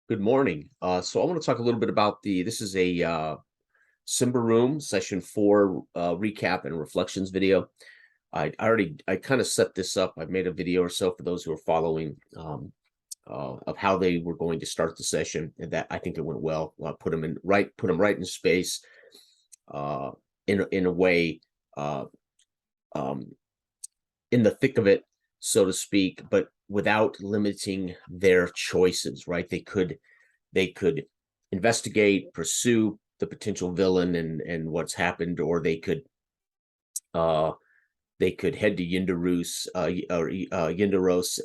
Good morning. So I want to talk a little bit about this is a Symbaroum session 4 recap and reflections video. I kind of set this up. I've made a video or so for those who are following of how they were going to start the session, and that I think it went well. Put them right in space, uh, in a way, uh, um, in the thick of it, so to speak, but without limiting their choices. Right? They could investigate, pursue the potential villain and what's happened, or uh head to Yindaros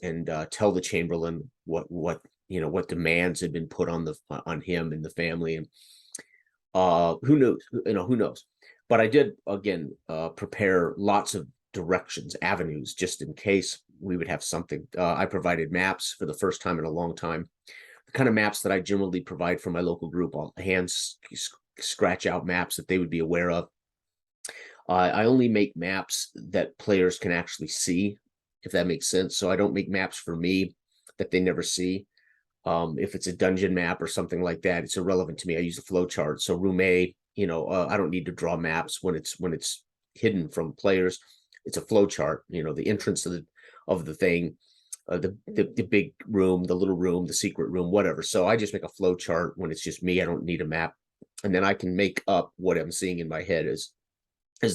and tell the Chamberlain what demands had been put on him and the family. And who knows, who knows. But I did again prepare lots of directions, avenues, just in case we would have something. I provided maps for the first time in a long time, the kind of maps that I generally provide for my local group. I'll scratch out maps that they would be aware of. I only make maps that players can actually see, if that makes sense. So I don't make maps for me that they never see. If it's a dungeon map or something like that, it's irrelevant to me. I use a flow chart. So room A, I don't need to draw maps when it's hidden from players. It's a flow chart. The entrance of the thing, the big room, the little room, the secret room, whatever. So I just make a flow chart when it's just me. I don't need a map, and then I can make up what I'm seeing in my head as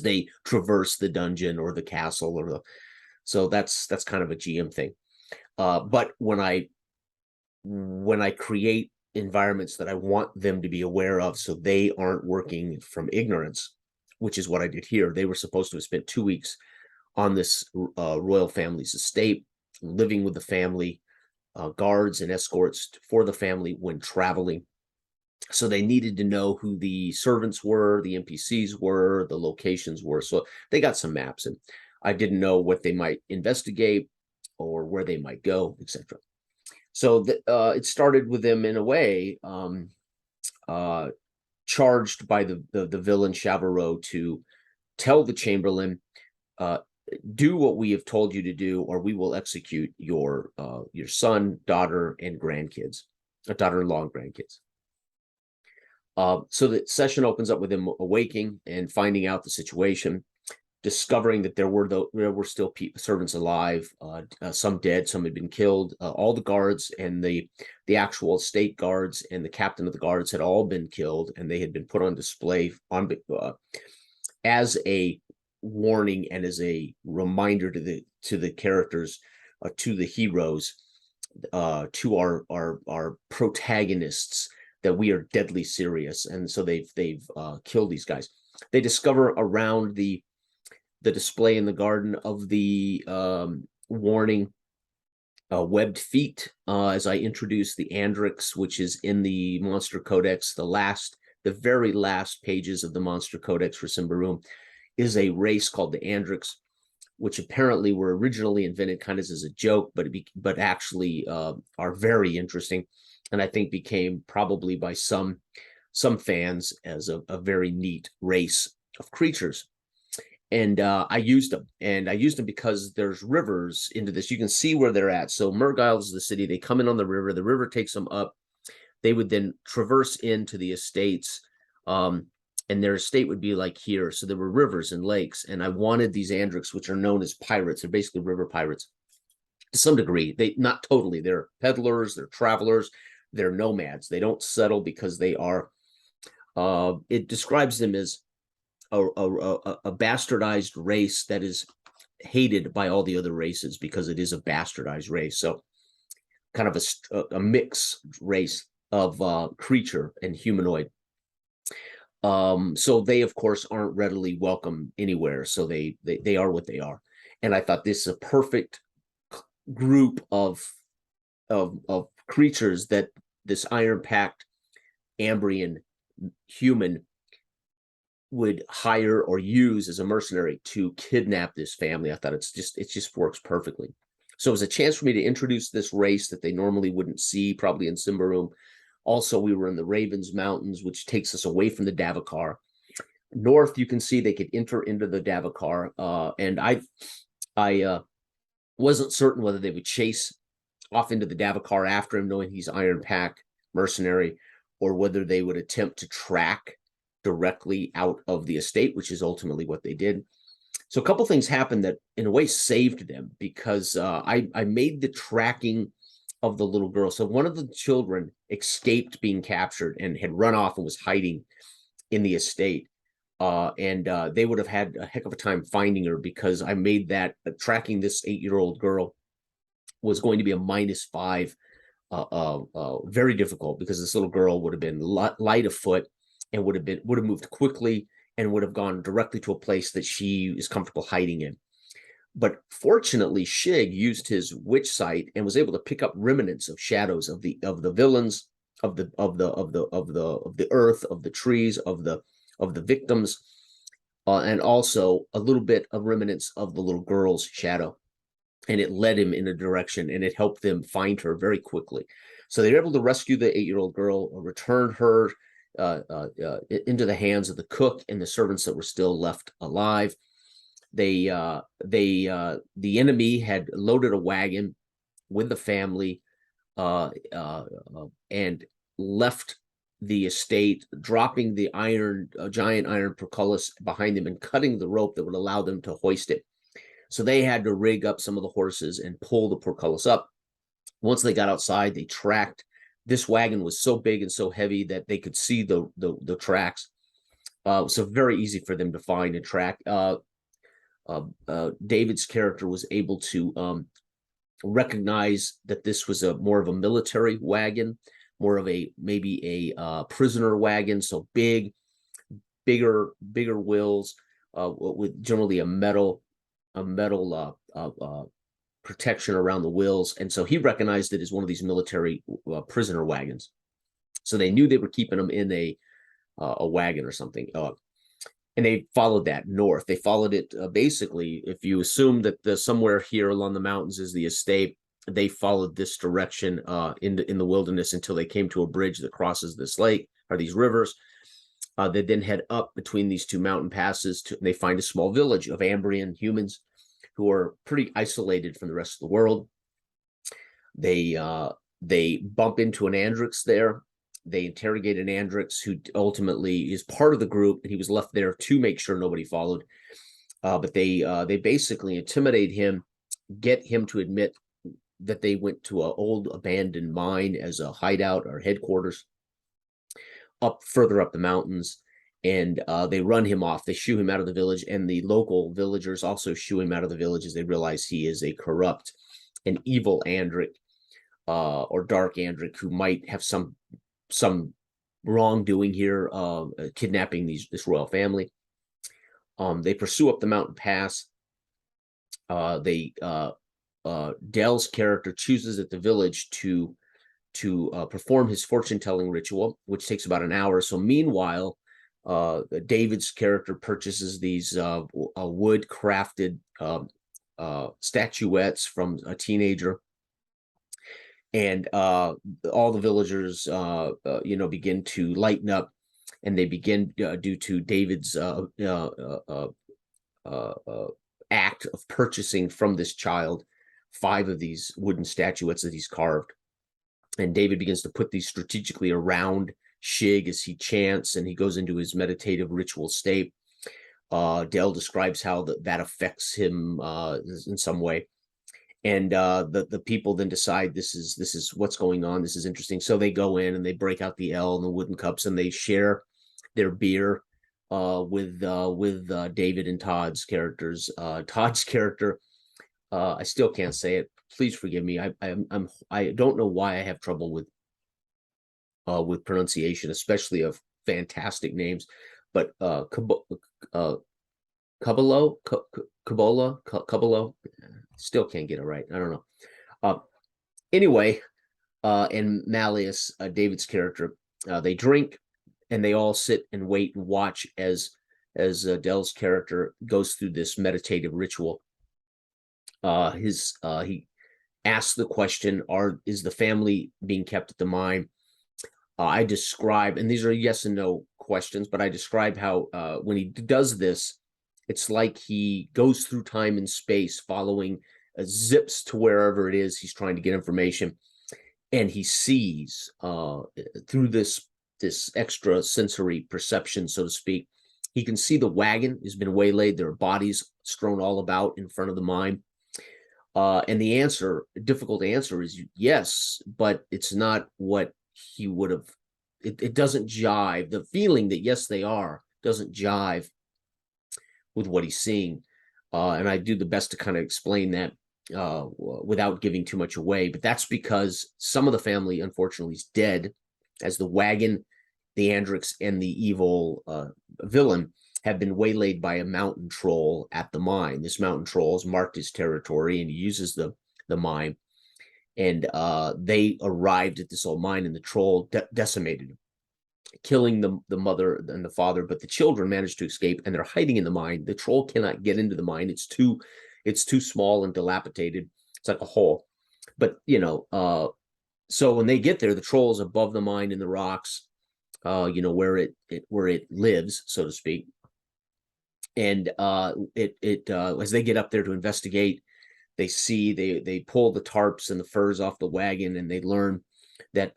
they traverse the dungeon or the castle so that's kind of a GM thing. But when I create environments that I want them to be aware of, so they aren't working from ignorance, which is what I did here. They were supposed to have spent 2 weeks on this royal family's estate, living with the family, guards and escorts for the family when traveling. So they needed to know who the servants were, the NPCs were, the locations were. So they got some maps, and I didn't know what they might investigate or where they might go, etc. So it started with them in a way, charged by the villain Chavarot to tell the Chamberlain, do what we have told you to do, or we will execute your son, daughter, and grandkids, daughter-in-law and grandkids. So the session opens up with him awaking and finding out the situation, discovering that there were still servants alive, some dead, some had been killed. All the guards and the actual state guards and the captain of the guards had all been killed, and they had been put on display as a warning and as a reminder to the characters, to the heroes, to our protagonists, that we are deadly serious. And so they've killed these guys. They discover around the display in the garden of the warning, webbed feet, as I introduce the Andrix, which is in the Monster Codex. The very last pages of the Monster Codex for Symbaroum is a race called the Andrix, which apparently were originally invented kind of as a joke, but actually are very interesting, and I think became, probably by some fans, as a very neat race of creatures. And I used them because there's rivers into this. You can see where they're at. So Murgile is the city. They come in on the river takes them up. They would then traverse into the estates, and their estate would be like here. So there were rivers and lakes, and I wanted these Andrix, which are known as pirates. They're basically river pirates to some degree. They, not totally. They're peddlers, they're travelers, they're nomads. They don't settle because they are. It describes them as a bastardized race that is hated by all the other races because it is a bastardized race. So kind of a mixed race of creature and humanoid. So they, of course, aren't readily welcome anywhere. So they are what they are. And I thought this is a perfect group of creatures that this iron-packed Ambrian human would hire or use as a mercenary to kidnap this family. I thought it just works perfectly. So it was a chance for me to introduce this race that they normally wouldn't see, probably in Symbaroum. Also, we were in the Ravens Mountains, which takes us away from the Davokar. North, you can see they could enter into the Davokar, and I wasn't certain whether they would chase off into the Davokar after him, knowing he's iron-packed mercenary, or whether they would attempt to track directly out of the estate, which is ultimately what they did. So a couple things happened that in a way saved them, because I made the tracking of the little girl. So one of the children escaped being captured and had run off and was hiding in the estate. And they would have had a heck of a time finding her, because I made that tracking this 8-year-old girl was going to be a -5, very difficult, because this little girl would have been light of foot and would have moved quickly and would have gone directly to a place that she is comfortable hiding in. But fortunately, Shig used his witch sight and was able to pick up remnants of shadows of the villains, of the earth, of the trees, of the victims, and also a little bit of remnants of the little girl's shadow. And it led him in a direction, and it helped them find her very quickly. So they were able to rescue the 8-year-old girl, return her into the hands of the cook and the servants that were still left alive. The enemy had loaded a wagon with the family and left the estate, dropping the giant iron portcullis behind them and cutting the rope that would allow them to hoist it. So they had to rig up some of the horses and pull the portcullis up. Once they got outside, they tracked. This wagon was so big and so heavy that they could see the tracks. So very easy for them to find and track. David's character was able to recognize that this was more of a military wagon, more of maybe a prisoner wagon. So bigger wheels, with generally a metal protection around the wheels. And so he recognized it as one of these military prisoner wagons. So they knew they were keeping them in a wagon or something. And they followed that north. They followed it basically, if you assume that somewhere here along the mountains is the estate, they followed this direction in the wilderness until they came to a bridge that crosses this lake, or these rivers. They then head up between these two mountain passes they find a small village of Ambrian humans who are pretty isolated from the rest of the world. They bump into an Andrix there. They interrogate an Andrix who ultimately is part of the group, and he was left there to make sure nobody followed. But they basically intimidate him, get him to admit that they went to an old abandoned mine as a hideout or headquarters further up the mountains, and they run him off. They shoo him out of the village, and the local villagers also shoo him out of the village as they realize he is a corrupt and evil Andric, or dark Andric, who might have some wrongdoing here, kidnapping this royal family. They pursue up the mountain pass. Dell's character chooses at the village to perform his fortune-telling ritual, which takes about an hour. So meanwhile, David's character purchases these wood-crafted statuettes from a teenager, and all the villagers begin to lighten up, and they begin, due to David's act of purchasing from this child 5 of these wooden statuettes that he's carved. And David begins to put these strategically around Shig as he chants, and he goes into his meditative ritual state. Dell describes how that affects him in some way. And the people then decide this is what's going on. This is interesting. So they go in and they break out the L and the wooden cups, and they share their beer with David and Todd's characters. Todd's character, I still can't say it. Please forgive me. I don't know why I have trouble with pronunciation, especially of fantastic names. But Cabolo, still can't get it right. I don't know. Anyway, and Malleus, David's character, they drink, and they all sit and wait and watch as Dell's character goes through this meditative ritual. He asks the question, is the family being kept at the mine? I describe, and these are yes and no questions, but I describe how when he does this, it's like he goes through time and space, following zips to wherever it is he's trying to get information. and he sees through this extra sensory perception, so to speak. He can see the wagon has been waylaid. There are bodies strewn all about in front of the mine. And the difficult answer is yes, but it's not what he would have. It doesn't jive. The feeling that yes, they are doesn't jive with what he's seeing. And I do the best to kind of explain that without giving too much away. But that's because some of the family, unfortunately, is dead, as the wagon, the Andrix, and the evil villain have been waylaid by a mountain troll at the mine. This mountain troll has marked his territory, and he uses the mine. And they arrived at this old mine, and the troll decimated him, killing the mother and the father. But the children managed to escape, and they're hiding in the mine. The troll cannot get into the mine. It's too small and dilapidated. It's like a hole. But so when they get there, the troll is above the mine in the rocks, where it lives, so to speak. And as they get up there to investigate, they pull the tarps and the furs off the wagon, and they learn that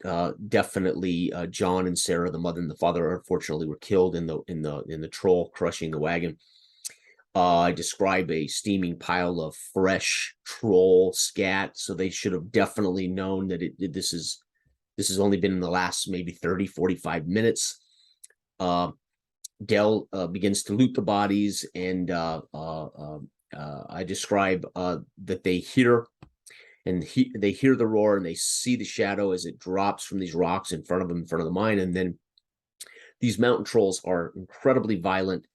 definitely John and Sarah, the mother and the father, unfortunately were killed in the troll crushing the wagon. I describe a steaming pile of fresh troll scat, so they should have definitely known that this has only been in the last maybe 30-45 minutes. Del begins to loot the bodies, and I describe that they hear the roar, and they see the shadow as it drops from these rocks in front of them, in front of the mine. And then these mountain trolls are incredibly violent.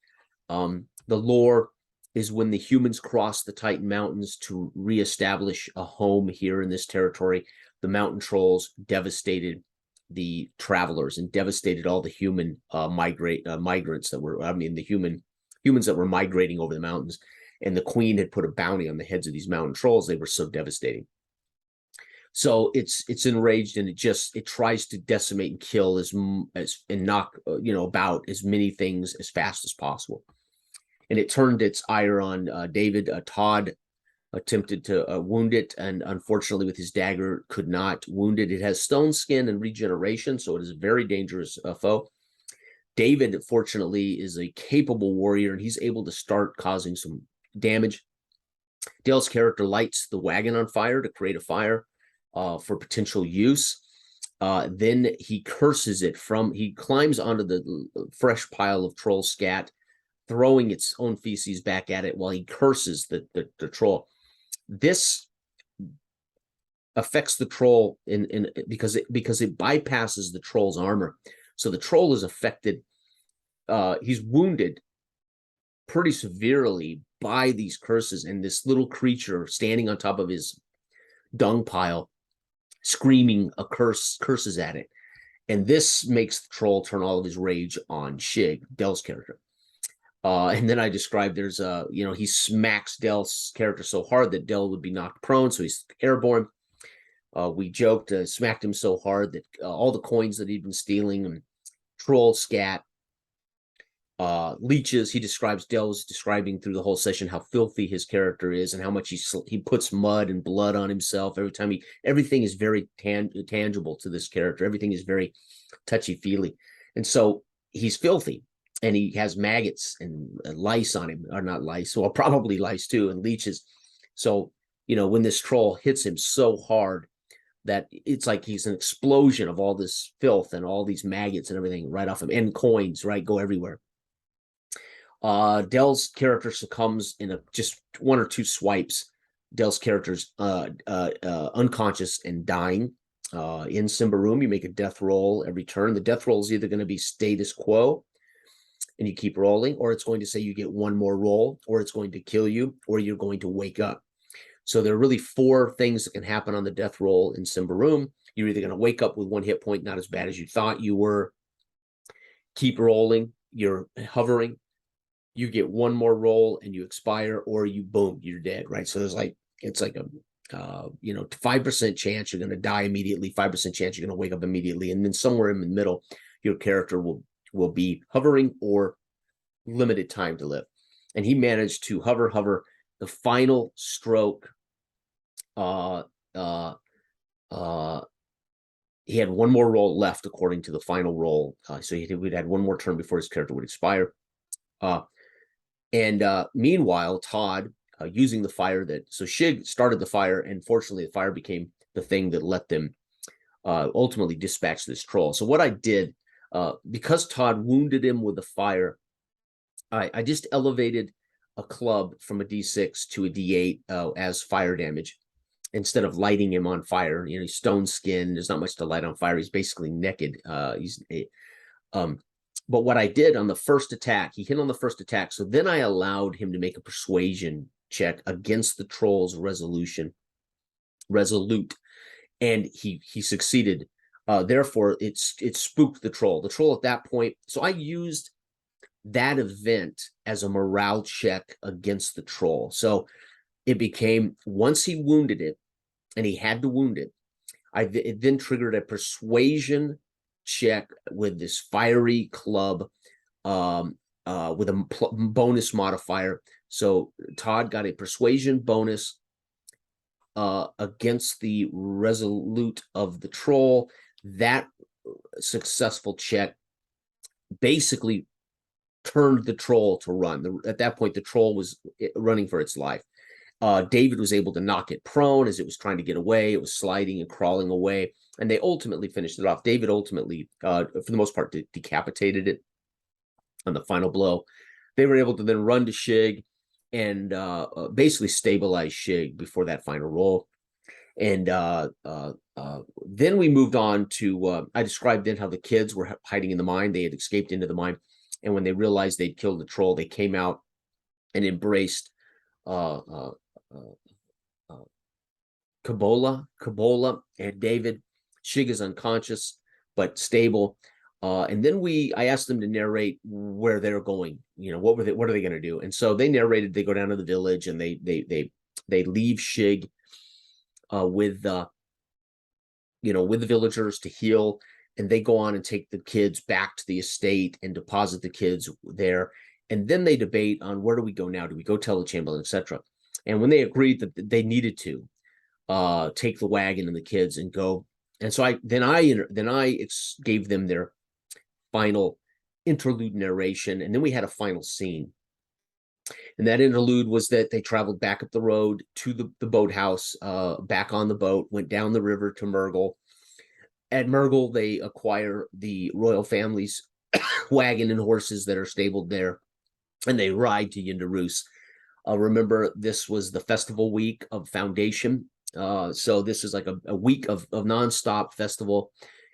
The lore is when the humans crossed the Titan Mountains to reestablish a home here in this territory, the mountain trolls devastated the travelers and devastated all the human migrants that were, the humans that were migrating over the mountains. And the queen had put a bounty on the heads of these mountain trolls. They were so devastating. So it's enraged, and it tries to decimate and kill and knock about as many things as fast as possible. And it turned its ire on David. Todd attempted to wound it, and unfortunately with his dagger could not wound it. It has stone skin and regeneration, so it is a very dangerous foe. David, fortunately, is a capable warrior, and he's able to start causing some damage. Dale's character lights the wagon on fire to create a fire for potential use. Then he curses it he climbs onto the fresh pile of troll scat, throwing its own feces back at it while he curses the troll. This affects the troll because it bypasses the troll's armor. So the troll is affected. He's wounded pretty severely by these curses, and this little creature standing on top of his dung pile, screaming curses at it. And this makes the troll turn all of his rage on Shig, Dell's character. And then I described he smacks Dell's character so hard that Dell would be knocked prone, so he's airborne. We joked, smacked him so hard that all the coins that he'd been stealing, and troll scat, leeches. Dell was describing through the whole session how filthy his character is, and how much he puts mud and blood on himself every time everything is very tangible to this character. Everything is very touchy-feely. And so he's filthy. And he has maggots and lice on him, or not lice, well, probably lice too, and leeches. So, when this troll hits him so hard that it's like he's an explosion of all this filth and all these maggots and everything right off him, and coins, right, go everywhere. Dell's character succumbs in just one or two swipes. Dell's character's unconscious and dying. In Symbaroum, you make a death roll every turn. The death roll is either going to be status quo, and you keep rolling, or it's going to say you get one more roll, or it's going to kill you, or you're going to wake up. So there are really 4 things that can happen on the death roll in Symbaroum. You're either going to wake up with 1 hit point, not as bad as you thought you were, keep rolling, you're hovering, you get 1 more roll and you expire, or you're dead, right? So it's like a 5% chance you're going to die immediately, 5% chance you're going to wake up immediately, and then somewhere in the middle, your character will be hovering or limited time to live. And he managed to hover. The final stroke He had one more roll left according to the final roll, so we'd had one more turn before his character would expire. And meanwhile, Todd, using the fire so Shig started the fire, and fortunately the fire became the thing that let them ultimately dispatch this troll. So what I did, because Todd wounded him with the fire, I just elevated a club from a D6 to a D8 as fire damage, instead of lighting him on fire. He's stone skinned. There's not much to light on fire. He's basically naked. But what I did on the first attack, he hit on the first attack. So then I allowed him to make a persuasion check against the troll's resolute, and he succeeded. Therefore, it spooked the troll. The troll at that point. So I used that event as a morale check against the troll. So it became, once he wounded it, and he had to wound it, it then triggered a persuasion check with this fiery club, with a bonus modifier. So Todd got a persuasion bonus against the resolute of the troll. That successful check basically turned the troll to run. At that point, the troll was running for its life. David was able to knock it prone as it was trying to get away. It was sliding and crawling away, and they ultimately finished it off. David ultimately, for the most part, decapitated it on the final blow. They were able to then run to Shig and basically stabilize Shig before that final roll. And then we moved on to, I described then how the kids were hiding in the mine. They had escaped into the mine. And when they realized they'd killed the troll, they came out and embraced Kabola and David. Shig is unconscious but stable. And then I asked them to narrate where they're going. What are they going to do? And so they narrated. They go down to the village and they leave Shig with the villagers to heal, and they go on and take the kids back to the estate and deposit the kids there. And then they debate on, where do we go now? Do we go tell the Chamberlain, etc.? And when they agreed that they needed to take the wagon and the kids and go, and so I gave them their final interlude narration, and then we had a final scene. And that interlude was that they traveled back up the road to the boathouse, back on the boat, went down the river to Murgle. At Murgle, they acquire the royal family's wagon and horses that are stabled there, and they ride to Yindarus. Remember, this was the festival week of Foundation. So this is like a week of nonstop festival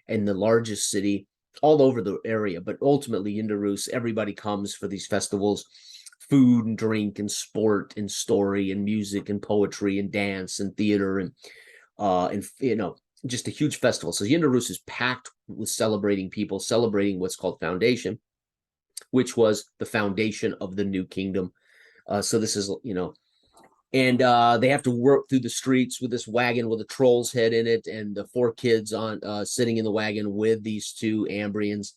in the largest city all over the area. But ultimately, Yindarus, everybody comes for these festivals. Food and drink and sport and story and music and poetry and dance and theater and just a huge festival. So Yindarus is packed with celebrating people, celebrating what's called Foundation, which was the foundation of the new kingdom. So this is, and they have to work through the streets with this wagon with a troll's head in it, and the 4 kids on sitting in the wagon with these 2 Ambrians,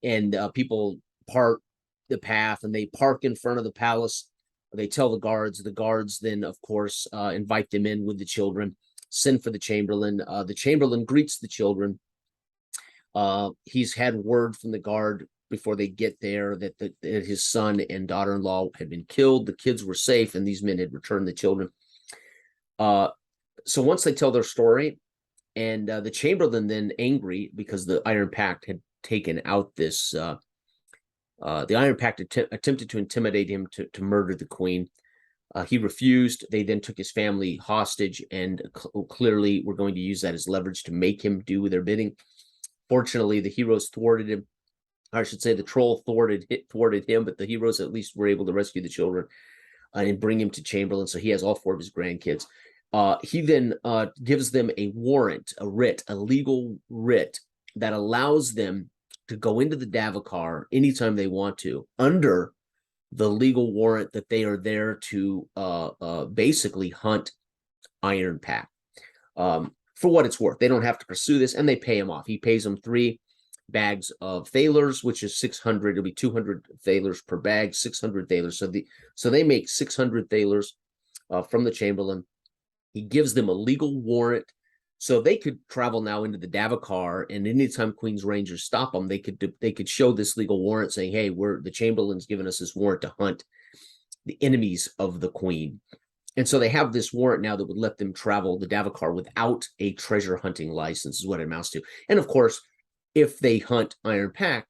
and people part the path, and they park in front of the palace. They tell the guards. The guards then, of course, invite them in with the children, send for the Chamberlain. The Chamberlain greets the children. He's had word from the guard before they get there that his son and daughter-in-law had been killed. The kids were safe, and these men had returned the children. So once they tell their story, and the Chamberlain then, angry because the Iron Pact had taken out this, the Iron Pact attempted to intimidate him to murder the queen. He refused. They then took his family hostage, and clearly were going to use that as leverage to make him do their bidding. Fortunately, the heroes thwarted him. I should say the troll thwarted him, but the heroes at least were able to rescue the children and bring him to Chamberlain. So he has all 4 of his grandkids. He then gives them a warrant, a legal writ that allows them to go into the Davokar anytime they want to, under the legal warrant that they are there to basically hunt Iron Pact. For what it's worth, they don't have to pursue this, and they pay him off. He pays them 3 bags of thalers, which is 600. It'll be 200 thalers per bag, 600 thalers. So they make 600 thalers from the Chamberlain. He gives them a legal warrant So they could travel now into the Davokar, and anytime Queen's Rangers stop them, they could show this legal warrant saying, "Hey, we're the Chamberlain's given us this warrant to hunt the enemies of the Queen." And so they have this warrant now that would let them travel the Davokar without a treasure hunting license, is what it amounts to. And of course, if they hunt Iron Pack,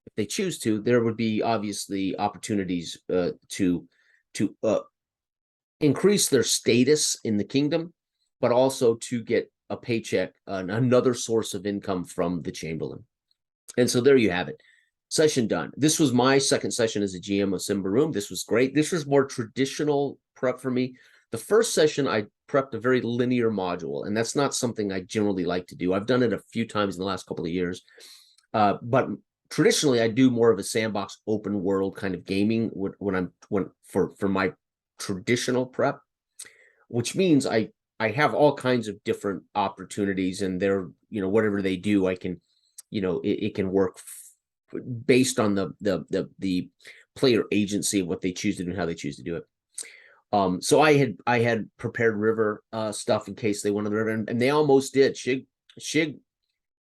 if they choose to, there would be obviously opportunities to increase their status in the kingdom, but also to get a paycheck, another source of income from the Chamberlain. And so there you have it. Session done. This was my second session as a GM of Symbaroum. This was great. This was more traditional prep for me. The first session, I prepped a very linear module, and that's not something I generally like to do. I've done it a few times in the last couple of years, but traditionally I do more of a sandbox open world kind of gaming for my traditional prep, which means I have all kinds of different opportunities, and they're, whatever they do, I can, it can work based on the player agency of what they choose to do and how they choose to do it. So I had prepared river stuff in case they went on the river, and they almost did. Shig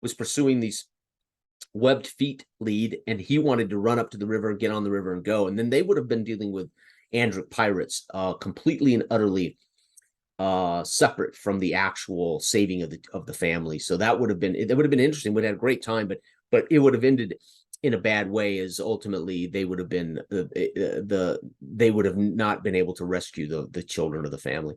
was pursuing these webbed feet lead, and he wanted to run up to the river, get on the river, and go. And then they would have been dealing with Andric pirates, completely and utterly separate from the actual saving of the family. So it would have been interesting. We'd had a great time, but it would have ended in a bad way, as ultimately they would have been they would have not been able to rescue the children of the family.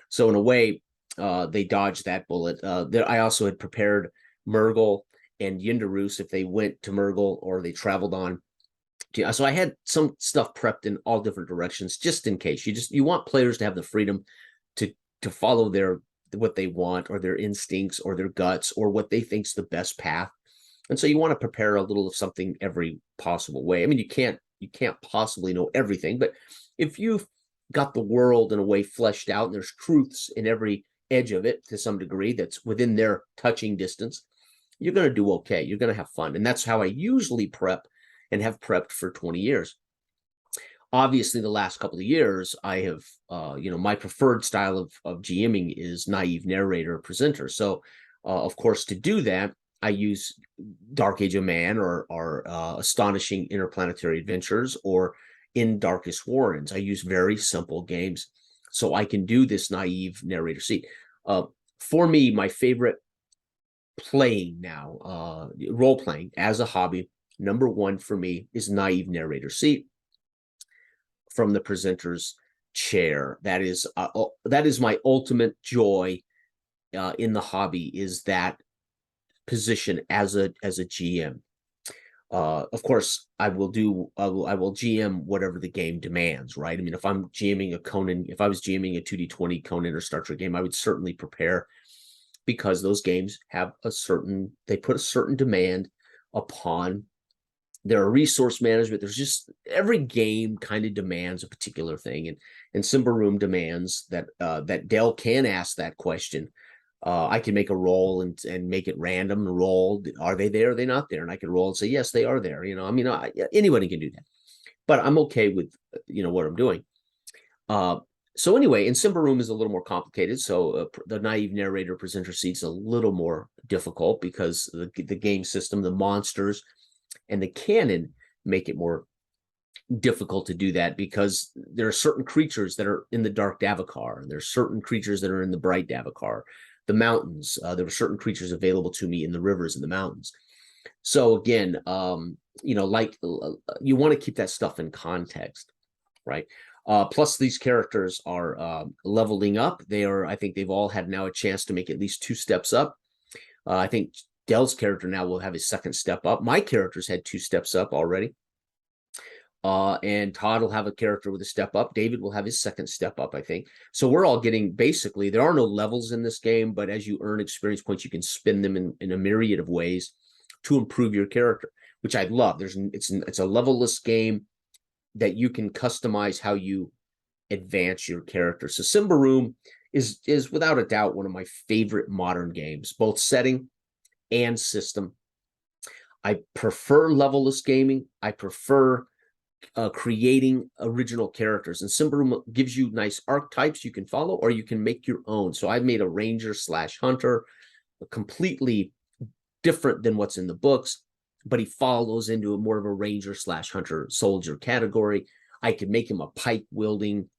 So in a way, they dodged that bullet. I also had prepared Murgle and Yindarus if they went to Murgle or they traveled on. So I had some stuff prepped in all different directions, just in case. You want players to have the freedom to follow what they want, or their instincts, or their guts, or what they think's the best path. And so you want to prepare a little of something every possible way. I mean, you can't possibly know everything, but if you've got the world in a way fleshed out, and there's truths in every edge of it to some degree that's within their touching distance, you're going to do okay. You're going to have fun. And that's how I usually prep and have prepped for 20 years. Obviously, the last couple of years, I have, my preferred style of GMing is naive narrator presenter. So, of course, to do that, I use Dark Age of Man or Astonishing Interplanetary Adventures or In Darkest Warrens. I use very simple games so I can do this naive narrator seat. For me, my favorite playing now, role playing as a hobby, number one for me is naive narrator seat from the presenter's chair. That is my ultimate joy in the hobby, is that position as a GM. Of course, I will GM whatever the game demands, right? I mean, if I'm GMing if I was GMing a 2D20 Conan or Star Trek game, I would certainly prepare, because those games have they put a certain demand upon their resource management. There's just, every game kind of demands a particular thing, and Symbaroum demands that Dell can ask that question. I can make a roll and make it random and roll. Are they there? Are they not there? And I can roll and say, yes, they are there. I mean, anybody can do that, but I'm okay with, what I'm doing. So anyway, and Symbaroum is a little more complicated. So the naive narrator presenter seat's a little more difficult, because the game system, the monsters, and the canon make it more difficult to do that, because there are certain creatures that are in the dark Davokar, and there's certain creatures that are in the bright Davokar. The mountains, there were certain creatures available to me in the rivers and the mountains. So again, you want to keep that stuff in context, right? Plus, these characters are leveling up. I think they've all had now a chance to make at least 2 steps up. I think Dell's character now will have his 2nd step up. My character's had 2 steps up already. And Todd will have a character with a step up. David will have his 2nd step up, I think. So we're all getting, basically, there are no levels in this game, but as you earn experience points, you can spend them in a myriad of ways to improve your character, which I love. It's a levelless game that you can customize how you advance your character. So Symbaroum is without a doubt one of my favorite modern games, both setting and system. I prefer levelless gaming. I prefer creating original characters. And Symbaroum gives you nice archetypes you can follow, or you can make your own. So I've made a ranger / hunter, completely different than what's in the books, but he follows into a more of a ranger / hunter soldier category. I could make him a pipe wielding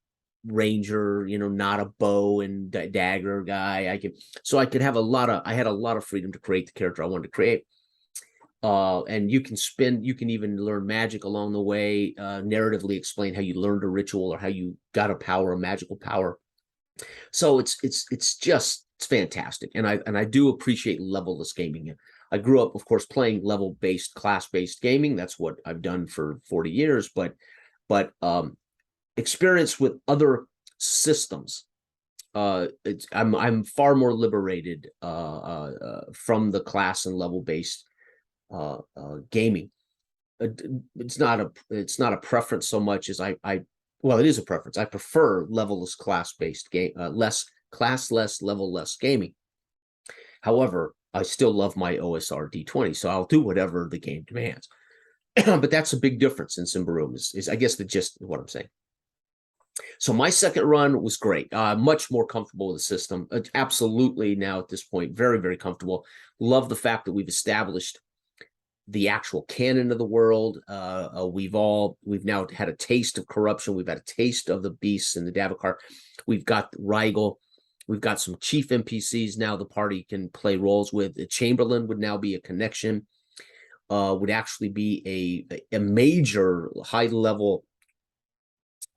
ranger, not a bow and dagger guy. I could have I had a lot of freedom to create the character I wanted to create. And you can even learn magic along the way, narratively explain how you learned a ritual or how you got a magical power. So it's fantastic. And I do appreciate levelless gaming. I grew up, of course, playing level-based, class-based gaming. That's what I've done for 40 years, but experience with other systems. I'm far more liberated from the class and level-based gaming. It's not a preference so much as well, it is a preference. I prefer levelless class-based game, less level-less gaming. However, I still love my OSR D20, so I'll do whatever the game demands. But that's a big difference in Symbaroum, is I guess the gist of what I'm saying. So my second run was great. Much more comfortable with the system. Absolutely now at this point, very, very comfortable. Love the fact that we've established the actual canon of the world. We've now had a taste of corruption. We've had a taste of the beasts and the Davokar. We've got Rigel. We've got some chief NPCs now the party can play roles with. The Chamberlain would now be a connection. Would actually be a major high-level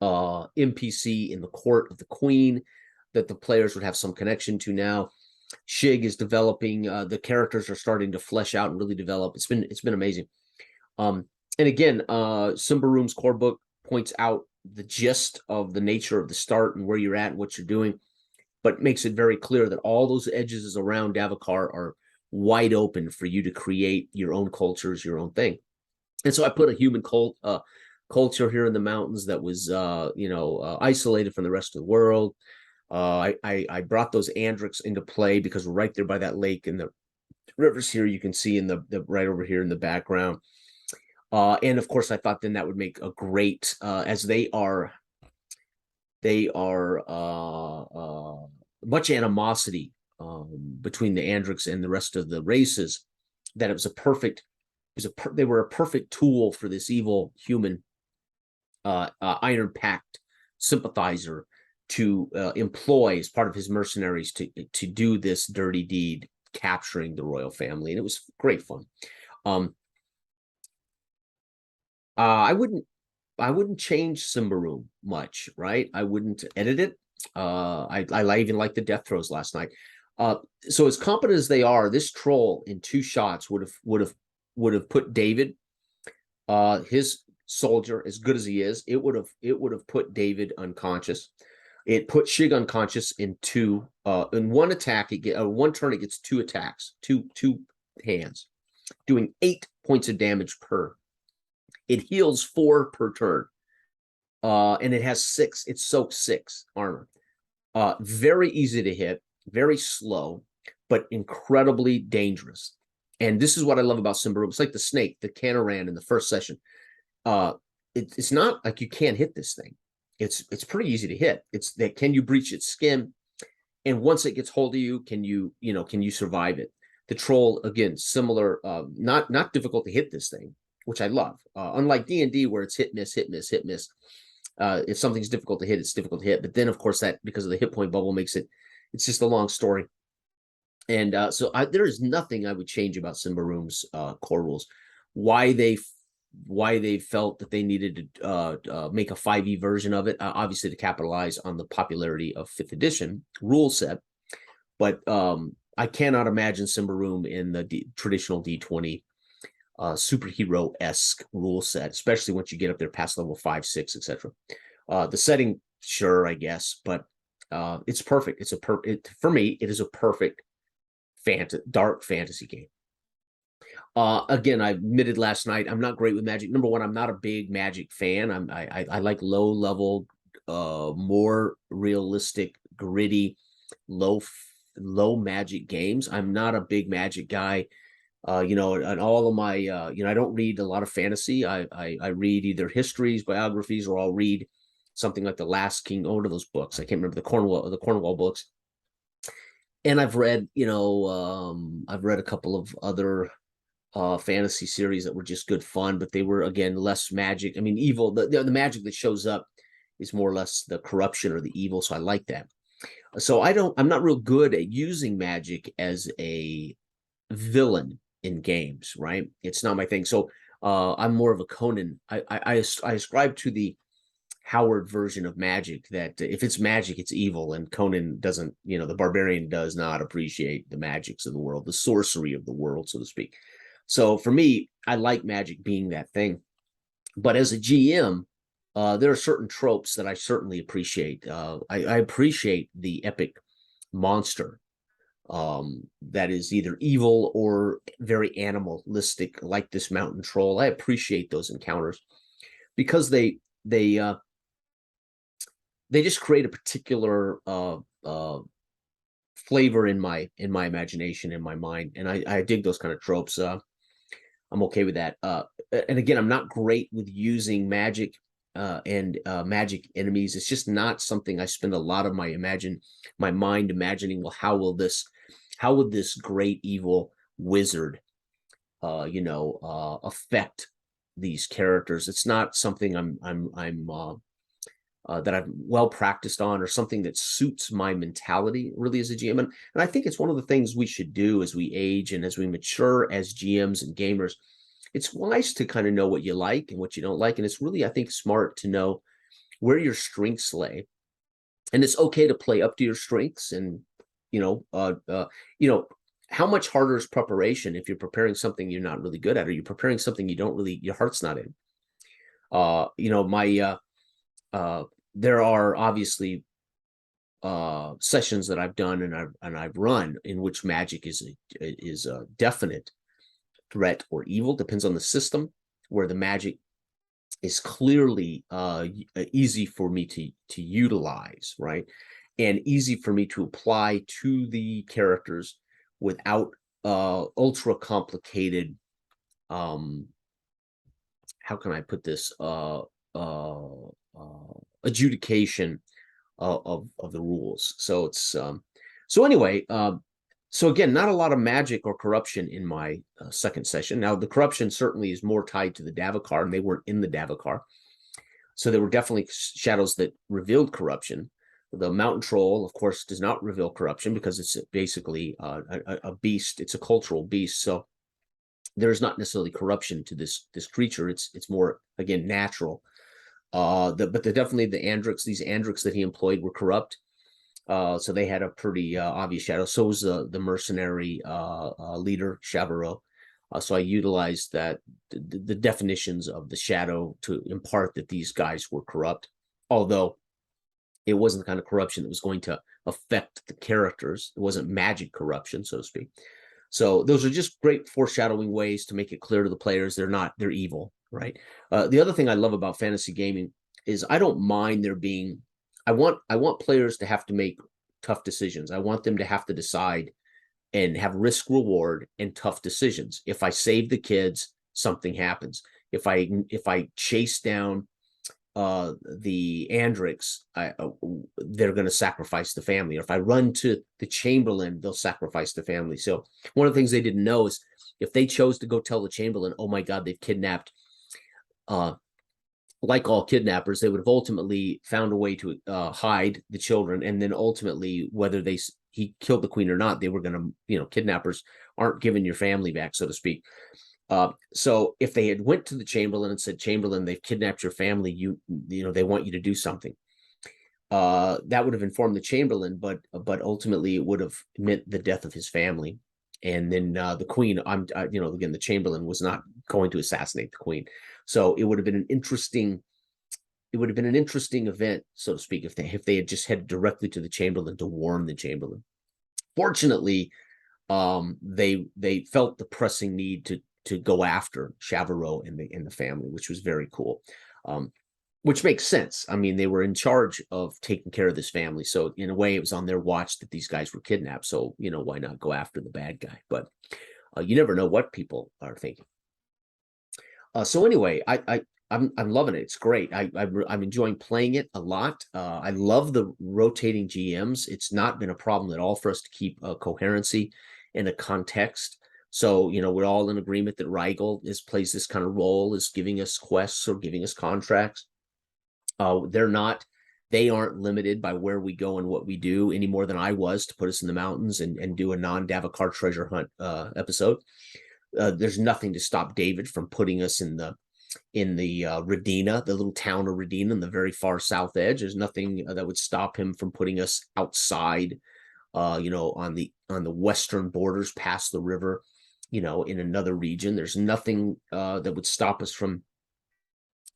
NPC in the court of the Queen that the players would have some connection to now. Shig is developing. The characters are starting to flesh out and really develop. It's been amazing. And again, Symbaroum's core book points out the gist of the nature of the start and where you're at and what you're doing, but makes it very clear that all those edges around Davokar are wide open for you to create your own cultures, your own thing. And so I put a human culture here in the mountains that was, isolated from the rest of the world. I brought those Andrics into play because we're right there by that lake, and the rivers here you can see in the right over here in the background. And of course, I thought then that would make a great, as they are much animosity between the Andrics and the rest of the races, that it was they were a perfect tool for this evil human Iron Pact sympathizer to employ as part of his mercenaries to do this dirty deed, capturing the royal family. And it was great fun. I wouldn't change Symbaroum much, right? I wouldn't edit it. I even liked the death throws last night. So as competent as they are, this troll in 2 shots would have put David, his soldier, as good as he is, it would have put David unconscious. It put Shig unconscious in one attack. One turn it gets 2 attacks, two hands, doing 8 points of damage per. It heals 4 per turn, and it has 6. It soaks 6 armor. Very easy to hit, very slow, but incredibly dangerous. And this is what I love about Symbaroum. It's like the snake, the Canaran in the first session. It's not like you can't hit this thing. It's pretty easy to hit. It's that, can you breach its skin? And once it gets hold of you, can you survive it? The troll, again, similar, not difficult to hit this thing, which I love. Unlike D&D, where it's hit, miss, hit, miss, hit, miss. If something's difficult to hit, it's difficult to hit. But then, of course, that, because of the hit point bubble, makes it's just a long story. And so there is nothing I would change about Symbaroum's core rules. Why they felt that they needed to make a 5e version of it, obviously to capitalize on the popularity of 5th edition rule set. But I cannot imagine Symbaroum in the traditional D20 superhero-esque rule set, especially once you get up there past level 5, 6, etc. The setting, sure, I guess, but it's perfect. For me, it is a perfect dark fantasy game. Again, I admitted last night, I'm not great with Magic. Number one, I'm not a big Magic fan. I like low level, more realistic, gritty, low Magic games. I'm not a big Magic guy. And all of my, I don't read a lot of fantasy. I read either histories, biographies, or I'll read something like The Last King. Oh, what are those books? I can't remember the Cornwall books. And I've read a couple of other fantasy series that were just good fun, but they were again less magic. I mean, evil. The magic that shows up is more or less the corruption or the evil. So I like that. So I'm not real good at using magic as a villain in games, right? It's not my thing. So I'm more of a Conan. I ascribe to the Howard version of magic, that if it's magic, it's evil, and Conan doesn't. The barbarian does not appreciate the magics of the world, the sorcery of the world, so to speak. So for me, I like magic being that thing. But as a GM, there are certain tropes that I certainly appreciate. I appreciate the epic monster that is either evil or very animalistic, like this mountain troll. I appreciate those encounters because they just create a particular flavor in my imagination, in my mind, and I dig those kind of tropes. I'm okay with that. And again, I'm not great with using magic and magic enemies. It's just not something I spend a lot of my mind imagining. Well, how would this great evil wizard, affect these characters? It's not something that I'm well practiced on, or something that suits my mentality really as a GM. And I think it's one of the things we should do as we age and as we mature as GMs and gamers. It's wise to kind of know what you like and what you don't like. And it's really, I think, smart to know where your strengths lay. And it's okay to play up to your strengths. And, how much harder is preparation if you're preparing something you're not really good at, or you're preparing something your heart's not in? There are obviously sessions that I've done and I've run in which magic is a definite threat or evil. Depends on the system, where the magic is clearly easy for me to utilize, right, and easy for me to apply to the characters without ultra complicated. How can I put this? Adjudication of the rules. So it's so anyway. So again, not a lot of magic or corruption in my second session. Now, the corruption certainly is more tied to the Davokar, and they weren't in the Davokar. So there were definitely shadows that revealed corruption. The mountain troll, of course, does not reveal corruption because it's basically a beast. It's a cultural beast. So there's not necessarily corruption to this creature. It's more, again, natural. But definitely these Andrics that he employed were corrupt. So they had a pretty obvious shadow. So was the mercenary leader, Symbaroum. So I utilized the definitions of the shadow to impart that these guys were corrupt, although it wasn't the kind of corruption that was going to affect the characters. It wasn't magic corruption, so to speak. So those are just great foreshadowing ways to make it clear to the players they're evil, right? The other thing I love about fantasy gaming is I don't mind there being. I want players to have to make tough decisions. I want them to have to decide and have risk reward and tough decisions. If I save the kids, something happens. If I chase down the Andrics, they're going to sacrifice the family. Or if I run to the Chamberlain, they'll sacrifice the family. So one of the things they didn't know is if they chose to go tell the Chamberlain, oh my God, they've kidnapped, like all kidnappers, they would have ultimately found a way to hide the children. And then ultimately, whether he killed the queen or not, they were going to, kidnappers aren't giving your family back, so to speak. So if they had went to the Chamberlain and said, Chamberlain, they've kidnapped your family, they want you to do something. That would have informed the Chamberlain, but ultimately it would have meant the death of his family. And then the queen, again, the Chamberlain was not going to assassinate the queen. So it would have been an interesting event, so to speak, if they had just headed directly to the Chamberlain to warn the Chamberlain. Fortunately, they felt the pressing need to go after Symbaroum and the family, which was very cool. Which makes sense. I mean, they were in charge of taking care of this family. So in a way, it was on their watch that these guys were kidnapped. So, why not go after the bad guy? But You never know what people are thinking. So anyway, I'm loving it. It's great. I'm enjoying playing it a lot. I love the rotating GMs. It's not been a problem at all for us to keep a coherency and a context. So, we're all in agreement that Rigel plays this kind of role, is giving us quests or giving us contracts. They aren't limited by where we go and what we do any more than I was to put us in the mountains and do a non-Davokar treasure hunt episode. There's nothing to stop David from putting us in the Radina, the little town of Radina, on the very far south edge. There's nothing that would stop him from putting us outside, on the western borders, past the river, in another region. There's nothing that would stop us from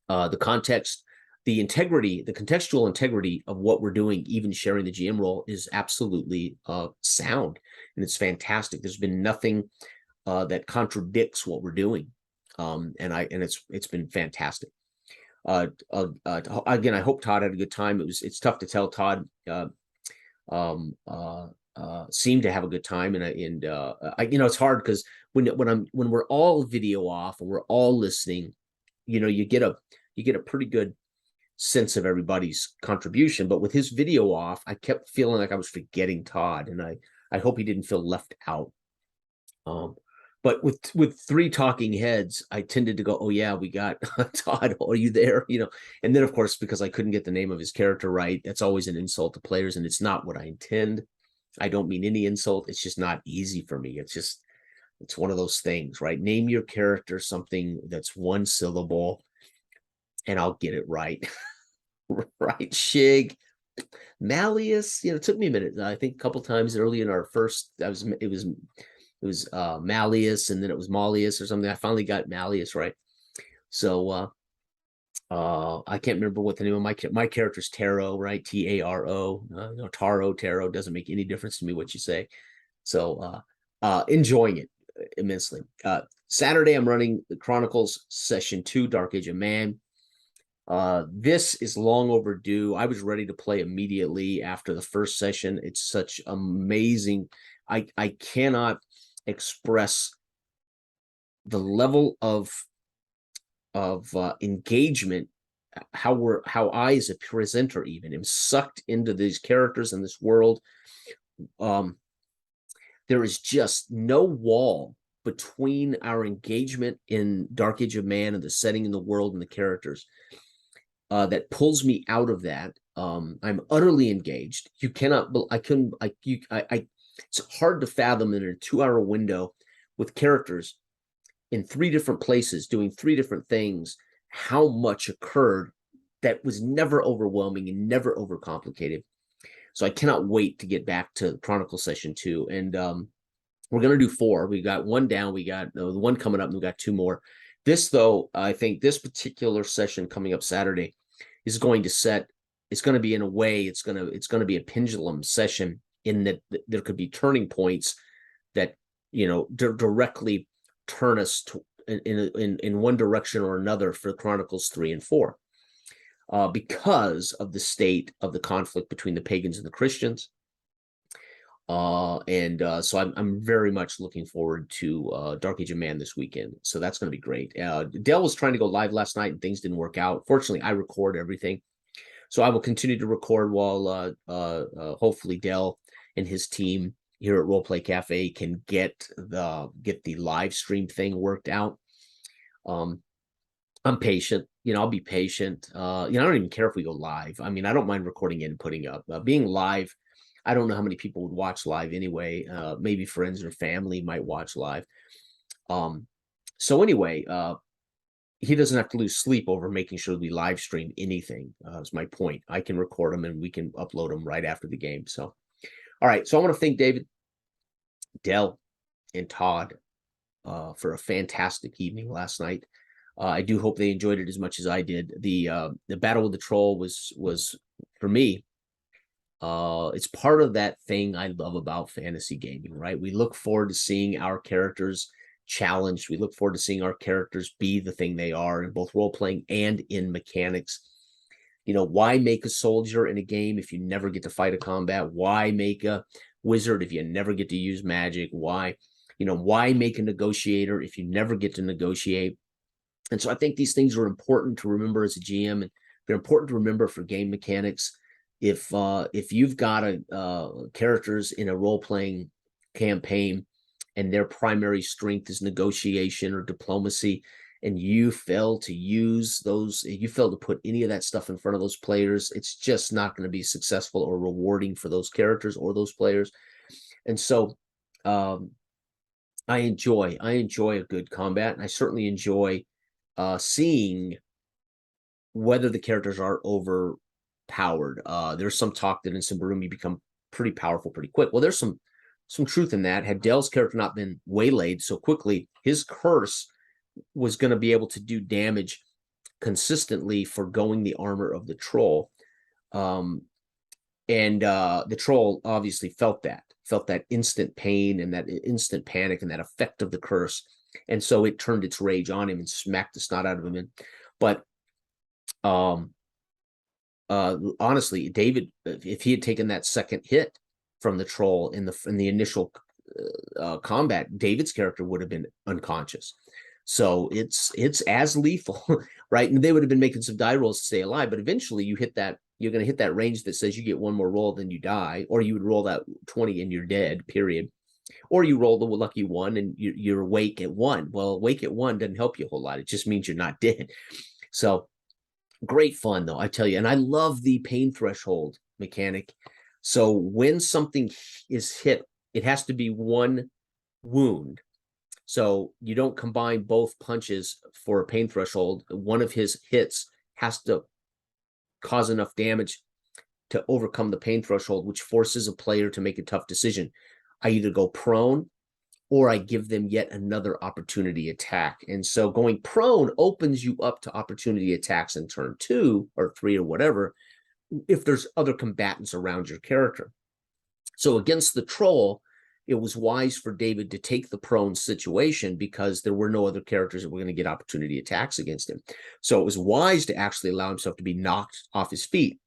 the context, the integrity, the contextual integrity of what we're doing. Even sharing the GM role is absolutely sound, and it's fantastic. There's been nothing that contradicts what we're doing. And it's been fantastic. Again, I hope Todd had a good time. It's tough to tell. Todd seemed to have a good time, and it's hard because when we're all video off and we're all listening, you get a pretty good sense of everybody's contribution. But with his video off, I kept feeling like I was forgetting Todd, and I hope he didn't feel left out. But with three talking heads, I tended to go, oh yeah, we got Todd. Are you there? And then of course, because I couldn't get the name of his character right, that's always an insult to players, and it's not what I intend. I don't mean any insult. It's just not easy for me. It's one of those things, right? Name your character something that's one syllable, and I'll get it right. Right, Shig. Malleus. It took me a minute. I think a couple times early in our first, it was Malleus, and then it was Malleus or something. I finally got Malleus right. So I can't remember what the name of my character's Taro, right? Taro. No, Taro doesn't make any difference to me what you say. So enjoying it immensely. Saturday, I'm running the Chronicles Session 2, Dark Age of Man. This is long overdue. I was ready to play immediately after the first session. It's such amazing. I cannot express the level of engagement, how I as a presenter even am sucked into these characters and this world. There is just no wall between our engagement in Dark Age of Man and the setting in the world and the characters that pulls me out of that. I'm utterly engaged. You cannot. It's hard to fathom in a 2-hour window with characters in 3 different places doing 3 different things, how much occurred that was never overwhelming and never overcomplicated. So I cannot wait to get back to Chronicle Session 2. And we're going to do 4. We got 1 down. We got the 1 coming up, and we got 2 more. This, though, I think this particular session coming up Saturday is going to it's going to be, in a way, it's going to be a pendulum session, in that there could be turning points that, directly turn us in one direction or another for Chronicles 3 and 4, because of the state of the conflict between the pagans and the Christians. So I'm very much looking forward to Dark Age of Man this weekend. So that's going to be great. Dell was trying to go live last night and things didn't work out. Fortunately, I record everything, so I will continue to record while hopefully Dell and his team here at Roleplay Cafe can get the live stream thing worked out. I'm patient. I'll be patient. I don't even care if we go live. I mean, I don't mind recording it and putting up. Being live, I don't know how many people would watch live anyway. Maybe friends or family might watch live. So anyway, he doesn't have to lose sleep over making sure we live stream anything. Is my point. I can record them and we can upload them right after the game. So, all right. So I want to thank David, Dell, and Todd for a fantastic evening last night. I do hope they enjoyed it as much as I did. The Battle with the Troll was for me. It's part of that thing I love about fantasy gaming, right? We look forward to seeing our characters challenged. We look forward to seeing our characters be the thing they are in both role playing and in mechanics. Why make a soldier in a game if you never get to fight a combat? Why make a wizard if you never get to use magic? Why why make a negotiator if you never get to negotiate? And so I think these things are important to remember as a GM, and they're important to remember for game mechanics. If you've got characters in a role-playing campaign and their primary strength is negotiation or diplomacy, and you fail to use those, you fail to put any of that stuff in front of those players, it's just not going to be successful or rewarding for those characters or those players. And so I enjoy a good combat, and I certainly enjoy seeing whether the characters are overpowered. There's some talk that in Symbaroum you become pretty powerful pretty quick. Well, there's some truth in that. Had Dell's character not been waylaid so quickly, his curse was going to be able to do damage consistently, forgoing the armor of the troll. And the troll obviously felt that instant pain and that instant panic and that effect of the curse. And so it turned its rage on him and smacked the snot out of him. But honestly, David, if he had taken that second hit from the troll in the initial combat, David's character would have been unconscious. So it's as lethal, right? And they would have been making some die rolls to stay alive. But eventually, you're going to hit that range that says you get one more roll, then you die, or you would roll that 20 and you're dead. Period. Or you roll the lucky one and you're awake at 1. Well, awake at 1 doesn't help you a whole lot. It just means you're not dead. So great fun, though, I tell you. And I love the pain threshold mechanic. So when something is hit, it has to be one wound. So you don't combine both punches for a pain threshold. One of his hits has to cause enough damage to overcome the pain threshold, which forces a player to make a tough decision. I either go prone or I give them yet another opportunity attack. And so going prone opens you up to opportunity attacks in turn 2 or 3 or whatever, if there's other combatants around your character. So against the troll, it was wise for David to take the prone situation because there were no other characters that were going to get opportunity attacks against him. So it was wise to actually allow himself to be knocked off his feet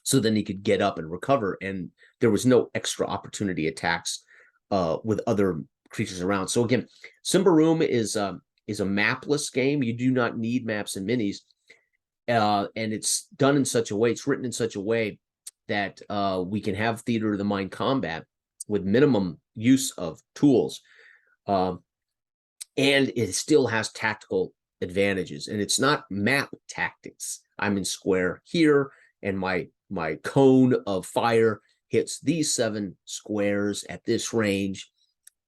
so then he could get up and recover. And there was no extra opportunity attacks with other creatures around. So again, Symbaroum is a mapless game. You do not need maps and minis. And it's done in such a way, it's written in such a way that we can have theater of the mind combat with minimum use of tools. And it still has tactical advantages. And it's not map tactics. I'm in square here, and my cone of fire hits these 7 squares at this range.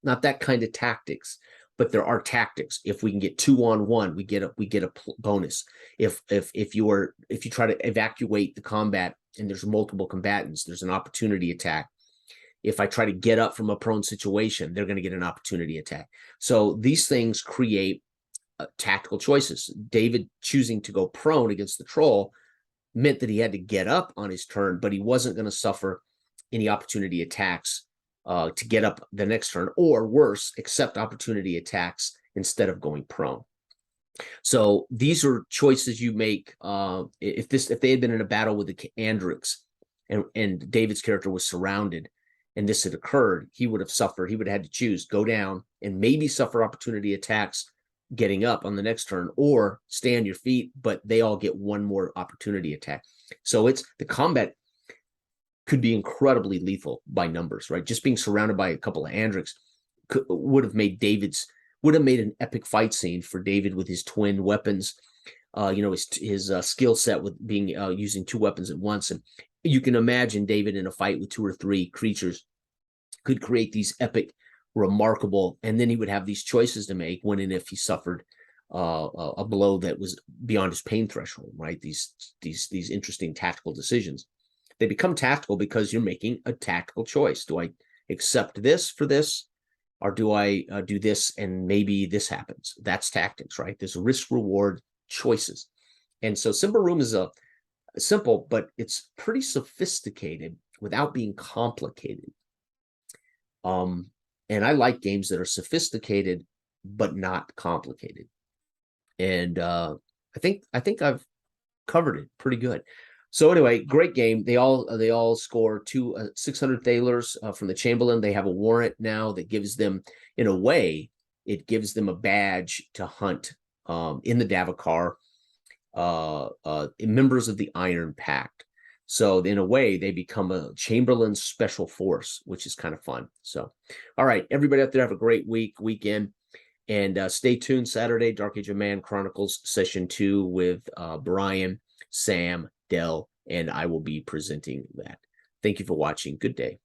Not that kind of tactics, but there are tactics. If we can get 2-on-1, we get a bonus. If you try to evacuate the combat and there's multiple combatants, there's an opportunity attack. If I try to get up from a prone situation, they're going to get an opportunity attack. So these things create tactical choices. David choosing to go prone against the troll meant that he had to get up on his turn, but he wasn't going to suffer any opportunity attacks to get up the next turn, or worse, accept opportunity attacks instead of going prone. So these are choices you make. If they had been in a battle with the Andrix and David's character was surrounded and this had occurred, he would have suffered. He would have had to choose, go down and maybe suffer opportunity attacks getting up on the next turn, or stay on your feet, but they all get one more opportunity attack. So the combat could be incredibly lethal by numbers, right? Just being surrounded by a couple of Andrix would have made an epic fight scene for David with his twin weapons. His skill set with being using 2 weapons at once. And you can imagine David in a fight with 2 or 3 creatures could create these epic, remarkable, and then he would have these choices to make when and if he suffered a blow that was beyond his pain threshold, right? These interesting tactical decisions. They become tactical because you're making a tactical choice. Do I accept this for this, or do I do this and maybe this happens? That's tactics, right? There's risk-reward choices. And so Symbaroum is a simple, but it's pretty sophisticated without being complicated. And I like games that are sophisticated but not complicated. And I think I've covered it pretty good. So anyway, great game. They all score 600 thalers from the Chamberlain. They have a warrant now that gives them, in a way, it gives them a badge to hunt in the Davokar, members of the Iron Pact. So in a way, they become a Chamberlain special force, which is kind of fun. So, all right, everybody out there, have a great weekend, and stay tuned. Saturday, Dark Age of Man Chronicles Session 2 with Brian, Sam, Dell, and I will be presenting that. Thank you for watching. Good day.